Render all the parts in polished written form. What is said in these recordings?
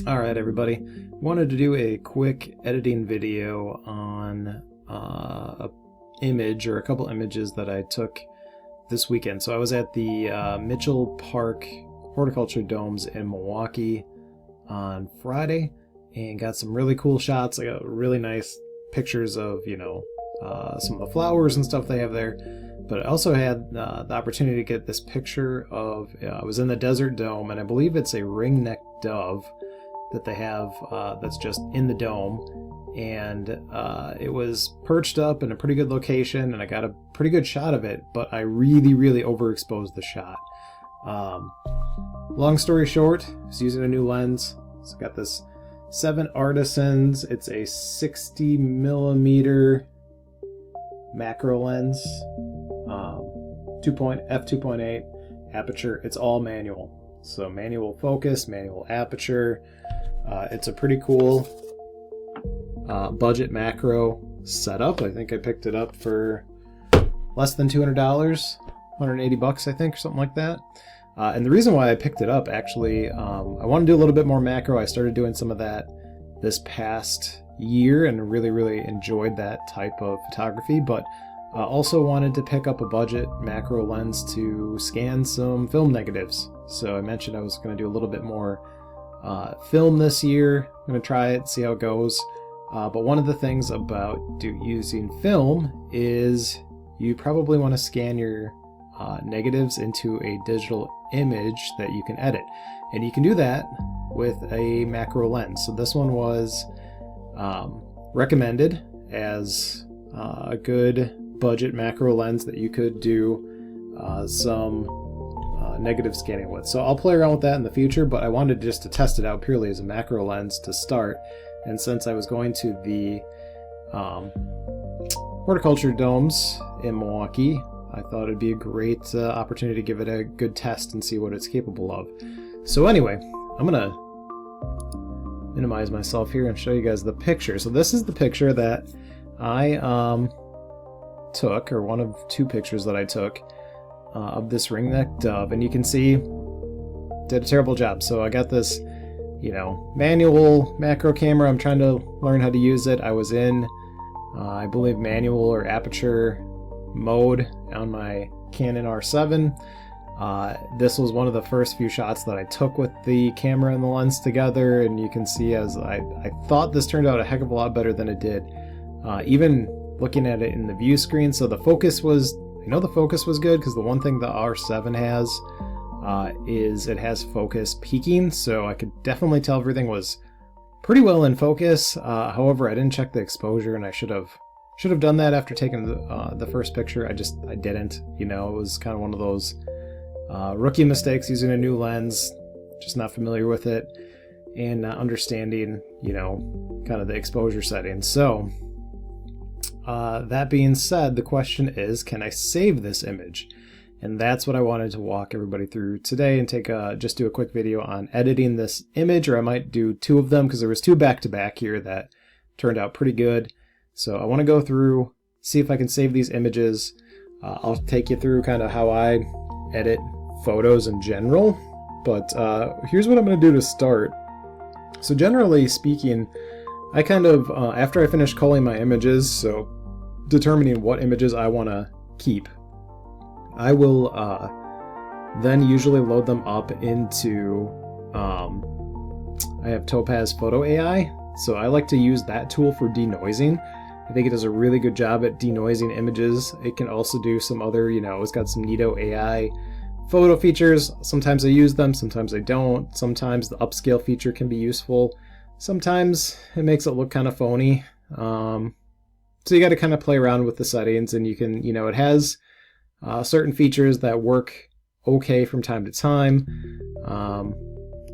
Alright everybody, wanted to do a quick editing video on a image or a couple images that I took this weekend. So I was at the Mitchell Park Horticulture Domes in Milwaukee on Friday and got some really cool shots. I got really nice pictures of, some of the flowers and stuff they have there. But I also had the opportunity to get this picture of, I was in the Desert Dome, and I believe it's a ring-necked dove that they have that's just in the dome, and it was perched up in a pretty good location, and I got a pretty good shot of it, but I really overexposed the shot. Long story short, I was using a new lens, so I got this 7 Artisans. It's a 60mm macro lens, f2.8 aperture. It's all manual, so manual focus, manual aperture. It's a pretty cool budget macro setup. I think I picked it up for less than $200, $180 I think, or something like that. And the reason why I picked it up, actually, I want to do a little bit more macro. I started doing some of that this past year and really enjoyed that type of photography, but also wanted to pick up a budget macro lens to scan some film negatives. So I mentioned I was going to do a little bit more film this year. I'm going to try it, see how it goes. But one of the things about using film is you probably want to scan your negatives into a digital image that you can edit. And you can do that with a macro lens. So this one was recommended as a good budget macro lens that you could do some negative scanning with. So I'll play around with that in the future, but I wanted just to test it out purely as a macro lens to start. And since I was going to the horticulture domes in Milwaukee, I thought it'd be a great opportunity to give it a good test and see what it's capable of. So anyway, I'm gonna minimize myself here and show you guys the picture. So this is the picture that I took, or one of 2 pictures that I took of this ring-necked dove, and you can see did a terrible job. So I got this manual macro camera. I'm trying to learn how to use it. I was in I believe manual or aperture mode on my Canon R7. This was one of the first few shots that I took with the camera and the lens together, and you can see as I thought this turned out a heck of a lot better than it did, even looking at it in the view screen. So the focus was, the focus was good, because the one thing the R7 has is it has focus peaking, so I could definitely tell everything was pretty well in focus. However, I didn't check the exposure, and I should have done that after taking the first picture. I didn't. It was kind of one of those rookie mistakes using a new lens, just not familiar with it, and not understanding, kind of the exposure settings. So that being said, the question is, can I save this image? And that's what I wanted to walk everybody through today, and just do a quick video on editing this image, or I might do 2 of them, because there was 2 back-to-back here that turned out pretty good. So I want to go through, see if I can save these images. I'll take you through kind of how I edit photos in general, but here's what I'm going to do to start. So generally speaking, I kind of, after I finish culling my images, so determining what images I want to keep, I will then usually load them up into, I have Topaz Photo AI, so I like to use that tool for denoising. I think it does a really good job at denoising images. It can also do some other, it's got some neato AI photo features. Sometimes I use them, sometimes I don't. Sometimes the upscale feature can be useful. Sometimes it makes it look kind of phony. So you got to kind of play around with the settings, and you can, it has certain features that work okay from time to time.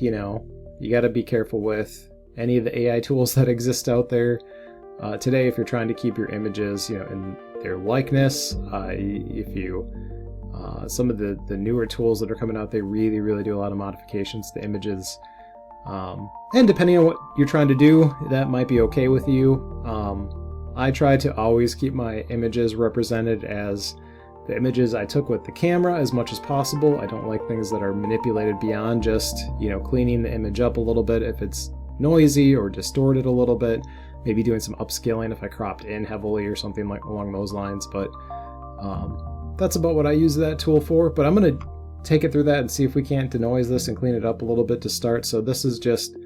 You got to be careful with any of the AI tools that exist out there today if you're trying to keep your images, in their likeness. If you some of the newer tools that are coming out, they really do a lot of modifications to images. And depending on what you're trying to do, that might be okay with you. I try to always keep my images represented as the images I took with the camera as much as possible. I don't like things that are manipulated beyond just, you know, cleaning the image up a little bit if it's noisy or distorted a little bit. Maybe doing some upscaling if I cropped in heavily or something like along those lines. But that's about what I use that tool for. But I'm going to take it through that and see if we can't denoise this and clean it up a little bit to start. So this is just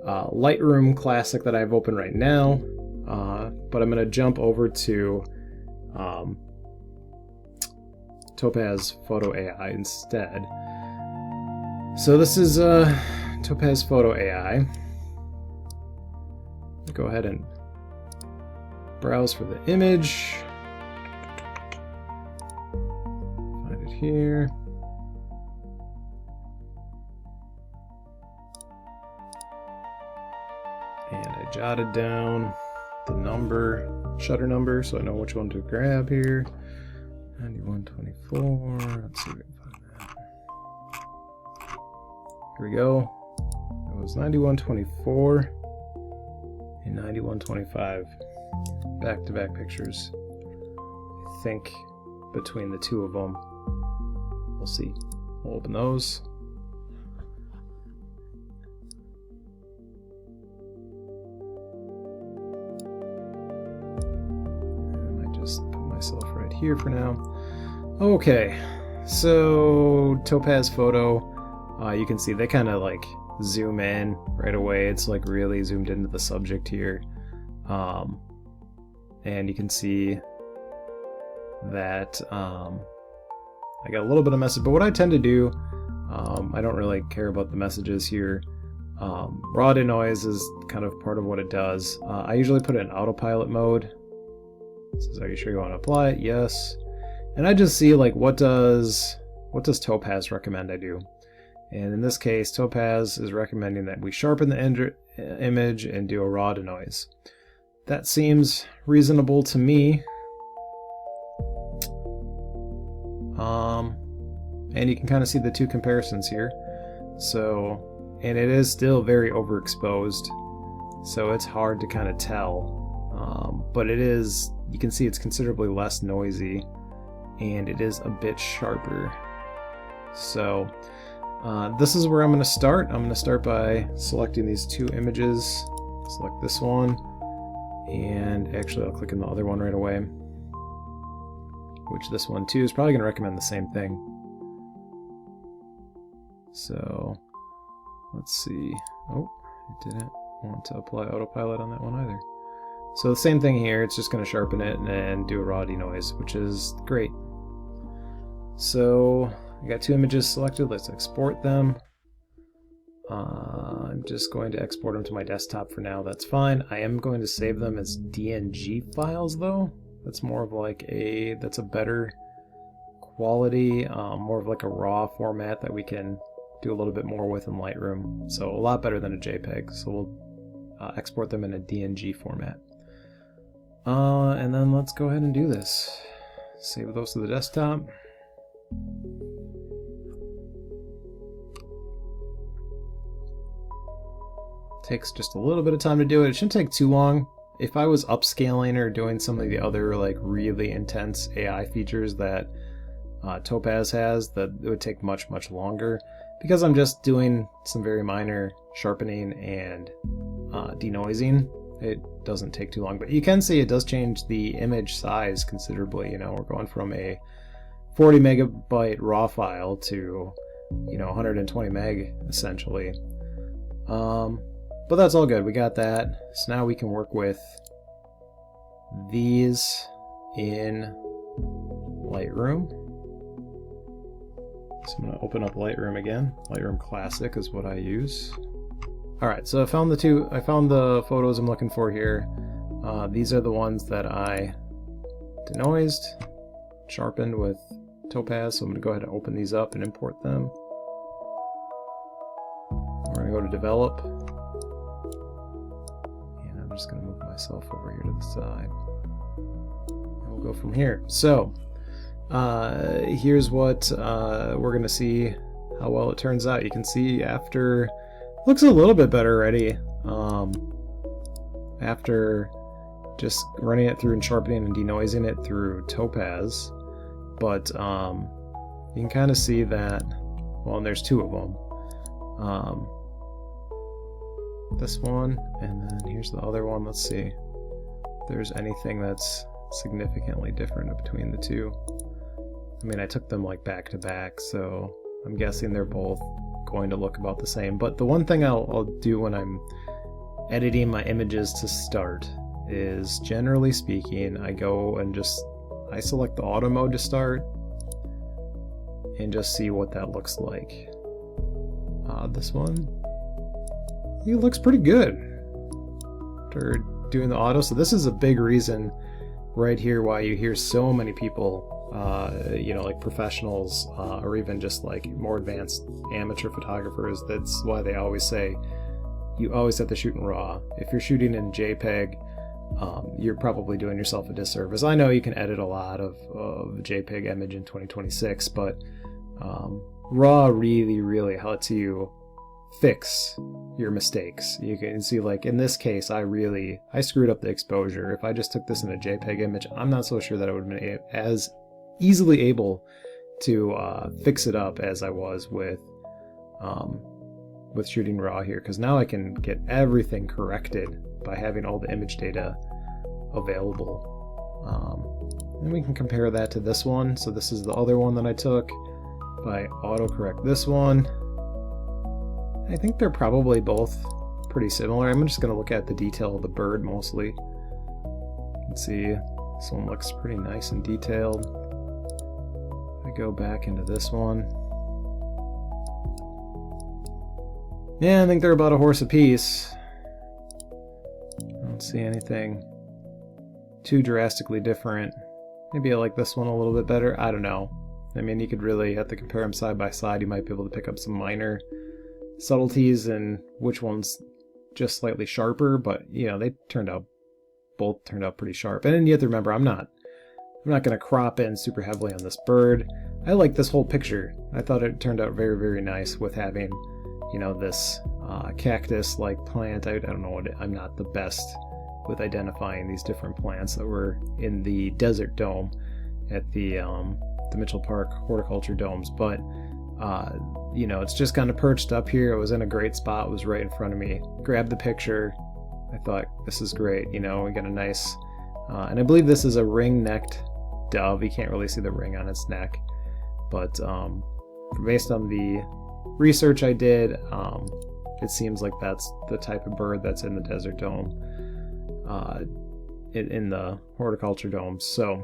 Lightroom Classic that I have open right now. But I'm going to jump over to Topaz Photo AI instead. So this is Topaz Photo AI. Go ahead and browse for the image. Find it here. And I jotted down the number, shutter number, so I know which one to grab here. 9124. Let's see if we can find that. Here we go. It was 9124 and 9125. Back-to-back pictures. I think between the two of them. We'll see. We'll open those. Just put myself right here for now. Okay, so Topaz Photo, you can see they kind of like zoom in right away. It's like really zoomed into the subject here. And you can see that I got a little bit of message, but what I tend to do, I don't really care about the messages here. Raw denoise is kind of part of what it does. I usually put it in autopilot mode. It says, are you sure you want to apply it? Yes. And I just see like what does Topaz recommend I do? And in this case, Topaz is recommending that we sharpen the image and do a raw denoise. That seems reasonable to me. And you can kind of see the two comparisons here. So, and it is still very overexposed, so it's hard to kind of tell. But it is, you can see it's considerably less noisy, and it is a bit sharper. So this is where I'm going to start. I'm going to start by selecting these two images. Select this one, and actually I'll click on the other one right away, which this one too is probably going to recommend the same thing. So let's see. Oh, I didn't want to apply autopilot on that one either. So the same thing here, it's just going to sharpen it and do a raw denoise, which is great. So I got two images selected, let's export them. I'm just going to export them to my desktop for now, that's fine. I am going to save them as DNG files though. That's more of like that's a better quality, more of like a raw format that we can do a little bit more with in Lightroom. So a lot better than a JPEG, so we'll export them in a DNG format. And then let's go ahead and do this. Save those to the desktop. Takes just a little bit of time to do it. It shouldn't take too long. If I was upscaling or doing some of the other like really intense AI features that Topaz has, that it would take much longer. Because I'm just doing some very minor sharpening and denoising, it doesn't take too long. But you can see it does change the image size considerably. You know, we're going from a 40 megabyte raw file to, you know, 120 meg essentially. But that's all good. We got that. So now we can work with these in Lightroom. So I'm going to open up Lightroom again. Lightroom Classic is what I use. Alright, so I found the photos I'm looking for here. These are the ones that I denoised, sharpened with Topaz, so I'm going to go ahead and open these up and import them. We're going to go to Develop, and I'm just going to move myself over here to the side. And we'll go from here. So, here's what we're going to see how well it turns out. You can see after... looks a little bit better already. After just running it through and sharpening and denoising it through Topaz. but you can kind of see that, well, and there's two of them. This one, and then here's the other one. Let's see if there's anything that's significantly different between the two. I mean, I took them like back to back, so I'm guessing they're both going to look about the same. But the one thing I'll do when I'm editing my images to start is, generally speaking, I go and I select the auto mode to start and just see what that looks like. This one, it looks pretty good after doing the auto. So this is a big reason right here why you hear so many people, you know, like professionals, or even just like more advanced amateur photographers. That's why they always say you always have to shoot in RAW. If you're shooting in JPEG, you're probably doing yourself a disservice. I know you can edit a lot of JPEG image in 2026, but RAW really lets you fix your mistakes. You can see, like in this case, I screwed up the exposure. If I just took this in a JPEG image, I'm not so sure that I would have been as easily able to fix it up as I was with shooting RAW here, because now I can get everything corrected by having all the image data available. And we can compare that to this one. So this is the other one that I took. If I autocorrect this one, I think they're probably both pretty similar. I'm just going to look at the detail of the bird mostly. You can see this one looks pretty nice and detailed. If I go back into this one, yeah, I think they're about a horse apiece. I don't see anything too drastically different. Maybe I like this one a little bit better. I don't know. I mean, you could really have to compare them side by side. You might be able to pick up some minor subtleties and which one's just slightly sharper, but you know, they both turned out pretty sharp. And then you have to remember, I'm not going to crop in super heavily on this bird. I like this whole picture. I thought it turned out very nice with having, you know, this cactus like plant. I don't know I'm not the best with identifying these different plants that were in the desert dome at the Mitchell Park horticulture domes, but you know, it's just kind of perched up here. It was in a great spot, it was right in front of me. Grabbed the picture. I thought, this is great. You know, we got a nice, and I believe this is a ring-necked dove. You can't really see the ring on its neck, but based on the research I did, it seems like that's the type of bird that's in the desert dome, in the horticulture domes. So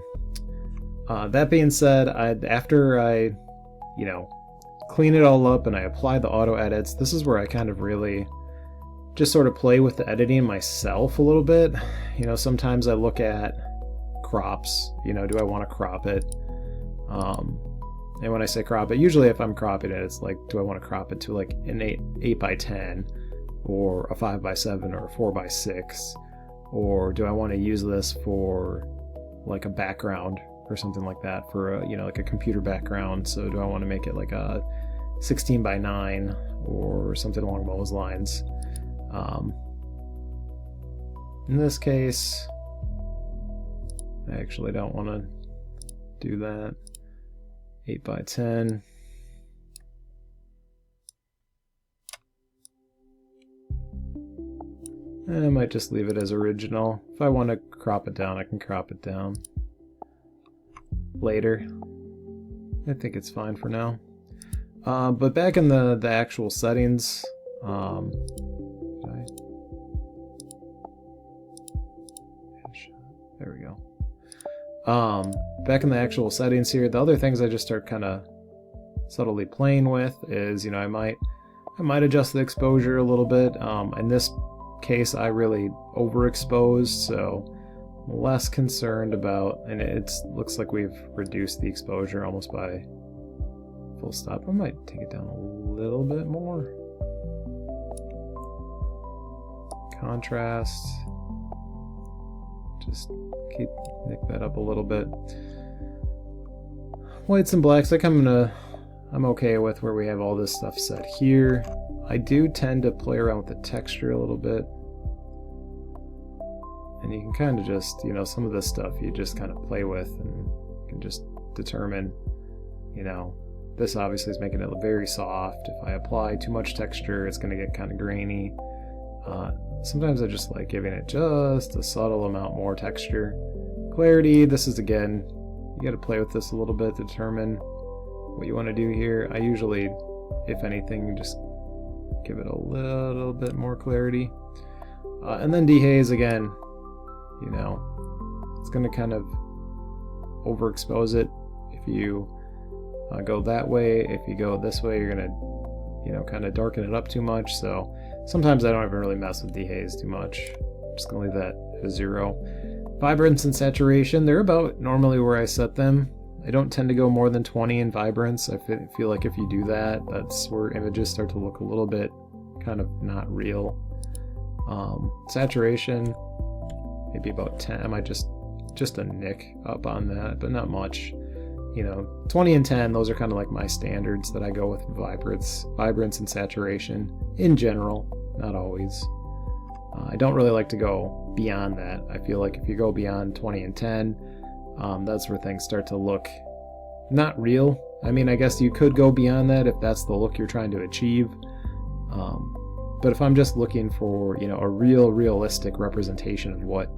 that being said, after I, you know, clean it all up and I apply the auto edits, this is where I kind of really just sort of play with the editing myself a little bit. You know, sometimes I look at crops, you know, do I want to crop it? And when I say crop it, usually if I'm cropping it, it's like, do I want to crop it to like an 8 by 10 or a 5 by 7 or a 4 by 6? Or do I want to use this for like a background or something like that, for a, you know, like a computer background? So do I want to make it like a 16 by 9 or something along those lines? In this case, I actually don't want to do that. 8 by 10. And I might just leave it as original. If I want to crop it down, I can crop it down later. I think it's fine for now. But back in the actual settings, there we go. Back in the actual settings here, the other things I just start kind of subtly playing with is, you know, I might adjust the exposure a little bit. In this case, I really overexposed, so I'm less concerned about, and it looks like we've reduced the exposure almost by full stop. I might take it down a little bit more. Contrast. Just nick that up a little bit. Whites and blacks, I'm okay with where we have all this stuff set here. I do tend to play around with the texture a little bit. And you can kind of just, you know, some of this stuff you just kind of play with and you can just determine, you know, this obviously is making it very soft. If I apply too much texture, it's going to get kind of grainy. Sometimes I just like giving it just a subtle amount more texture. Clarity, this is, again, you got to play with this a little bit to determine what you want to do here. I usually, if anything, just give it a little bit more clarity. And then dehaze, again, you know, it's going to kind of overexpose it. If you go that way, if you go this way, you're going to, you know, kind of darken it up too much. So sometimes I don't even really mess with dehaze too much. I'm just going to leave that at 0. Vibrance and saturation, they're about normally where I set them. I don't tend to go more than 20 in vibrance. I feel like if you do that, that's where images start to look a little bit kind of not real. Saturation, maybe about 10. I might just a nick up on that, but not much. You know, 20 and 10, those are kind of like my standards that I go with vibrance and saturation in general, not always. I don't really like to go beyond that. I feel like if you go beyond 20 and 10, that's where things start to look not real. I mean, I guess you could go beyond that if that's the look you're trying to achieve. But if I'm just looking for, you know, a realistic representation of what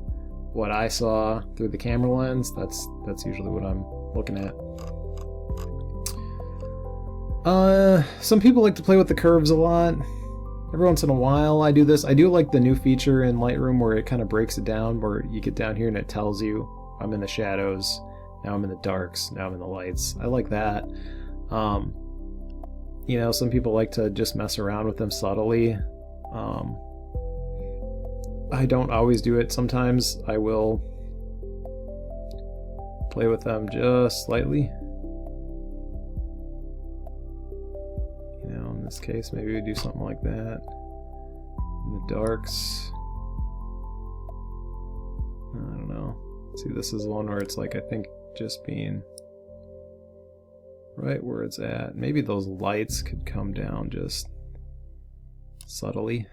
I saw through the camera lens, that's usually what I'm looking at. Some people like to play with the curves a lot. Every once in a while I do this. I do like the new feature in Lightroom where it kind of breaks it down, where you get down here and it tells you I'm in the shadows, now I'm in the darks, now I'm in the lights. I like that. You know, some people like to just mess around with them subtly. I don't always do it. Sometimes I will play with them just slightly. You know, in this case, maybe we do something like that. In the darks. I don't know. See, this is one where it's like, I think just being right where it's at. Maybe those lights could come down just subtly.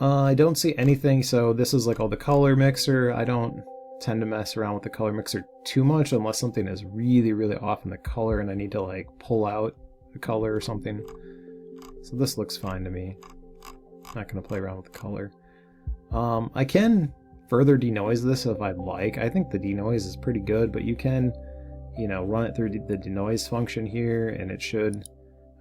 I don't see anything, so this is like all the color mixer. I don't tend to mess around with the color mixer too much unless something is really, really off in the color and I need to like pull out the color or something. So this looks fine to me. Not going to play around with the color. I can further denoise this if I'd like. I think the denoise is pretty good, but you can, you know, run it through the denoise function here and it should,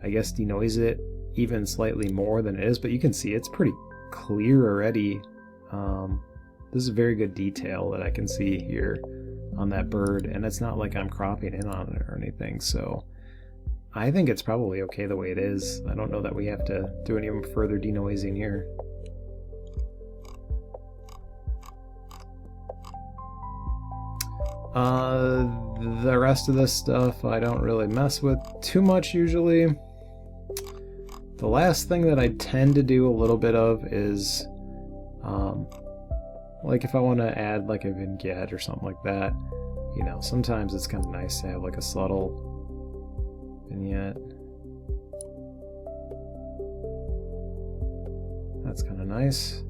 I guess, denoise it even slightly more than it is, but you can see it's pretty clear already. This is very good detail that I can see here on that bird, and it's not like I'm cropping in on it or anything, so I think it's probably okay the way it is. I don't know that we have to do any further denoising here. The rest of this stuff I don't really mess with too much usually. The last thing that I tend to do a little bit of is like if I want to add like a vignette or something like that, you know, sometimes it's kind of nice to have like a subtle vignette. That's kind of nice.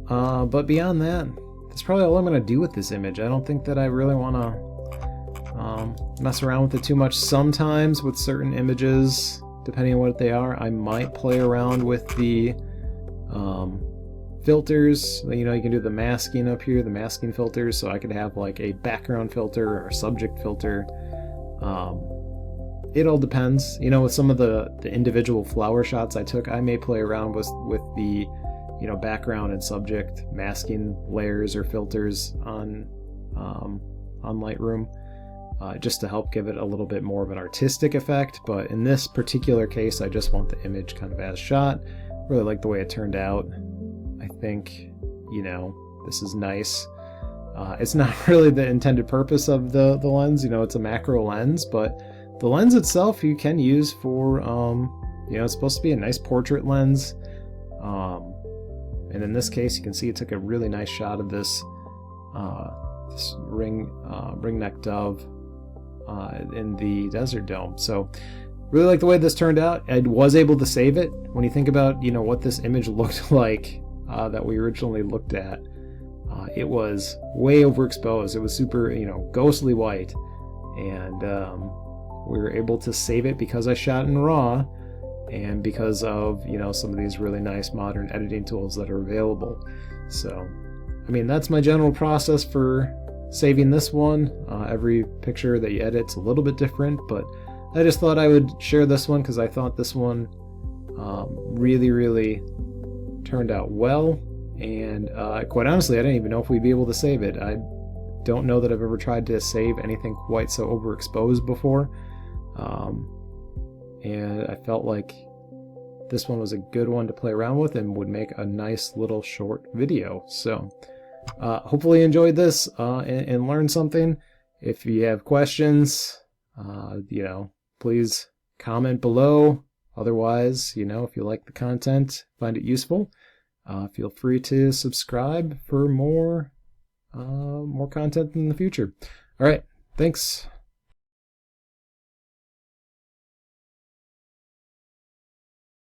But beyond that, that's probably all I'm going to do with this image. I don't think that I really want to mess around with it too much. Sometimes with certain images, depending on what they are, I might play around with the filters. You know, you can do the masking up here, the masking filters, so I could have like a background filter or a subject filter. It all depends. You know, with some of the individual flower shots I took, I may play around with the, you know, background and subject masking layers or filters on Lightroom, just to help give it a little bit more of an artistic effect. But in this particular case, I just want the image kind of as shot. Really like the way it turned out. I think, you know, this is nice. It's not really the intended purpose of the lens. You know, it's a macro lens, but the lens itself you can use for, you know, it's supposed to be a nice portrait lens. And in this case, you can see it took a really nice shot of this ring-necked dove in the desert dome. So really like the way this turned out. I was able to save it. When you think about, you know, what this image looked like that we originally looked at, it was way overexposed. It was super, ghostly white, and we were able to save it because I shot in RAW, and because of some of these really nice modern editing tools that are available. So I mean, that's my general process for saving this one. Every picture that you edit's a little bit different, but I just thought I would share this one because I thought this one really turned out well, and quite honestly I didn't even know if we'd be able to save it. I don't know that I've ever tried to save anything quite so overexposed before, and I felt like this one was a good one to play around with and would make a nice little short video. So hopefully you enjoyed this and learned something. If you have questions, please comment below. Otherwise, if you like the content, find it useful, feel free to subscribe for more content in the future. All right, thanks.